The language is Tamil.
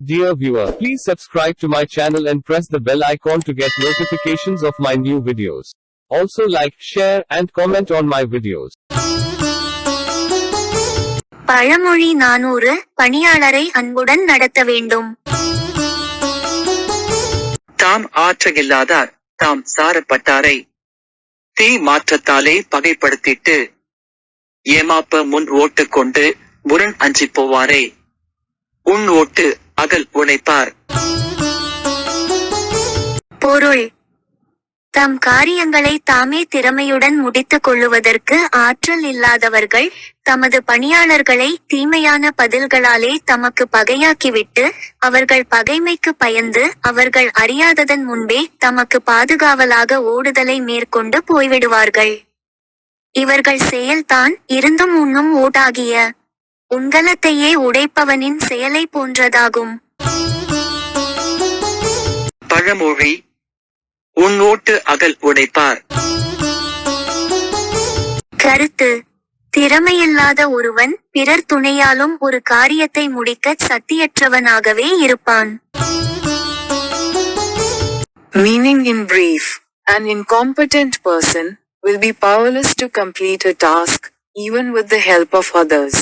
Dear viewer, please subscribe to my channel and press the bell icon to get notifications of my new videos. Also like, share, and comment on my videos. பழமொழி 400 பணியாளரை அன்புடன் நடத்த வேண்டும். தாம் ஆற்றகில்லாதார் தாம் சாரப்பட்டாரை தீ மாற்றத்தாலே பகைப்படுத்திட்டு ஏமாப்ப முன் ஓட்டு கொண்டு முரண் அஞ்சி போவாரே உன் ஓட்டு அகல் உழைப்பார். பொருள்: தம் காரியங்களை தாமே திறமையுடன் முடித்துக் கொள்ளுவதற்கு ஆற்றல் இல்லாதவர்கள் தமது பணியாளர்களை தீமையான பதில்களாலே தமக்கு பகையாக்கிவிட்டு அவர்கள் பகைமைக்கு பயந்து அவர்கள் அறியாததன் முன்பே தமக்கு பாதுகாவலாக ஓடுதலை மேற்கொண்டு போய்விடுவார்கள். இவர்கள் செயல்தான் இருந்தும் உண்ணும் ஓட்டாகிய உண்கலத்தையே உடைப்பவனின் செயலை போன்றதாகும். பழமொழி: உன் ஓட்டு அகல் உடைப்பார். கருத்து: திறமையில்லாத ஒருவன் பிறர் துணையாலும் ஒரு காரியத்தை முடிக்கச் சக்தியற்றவனாகவே இருப்பான். Meaning in brief, an incompetent person will be powerless to complete a task, even with the help of others.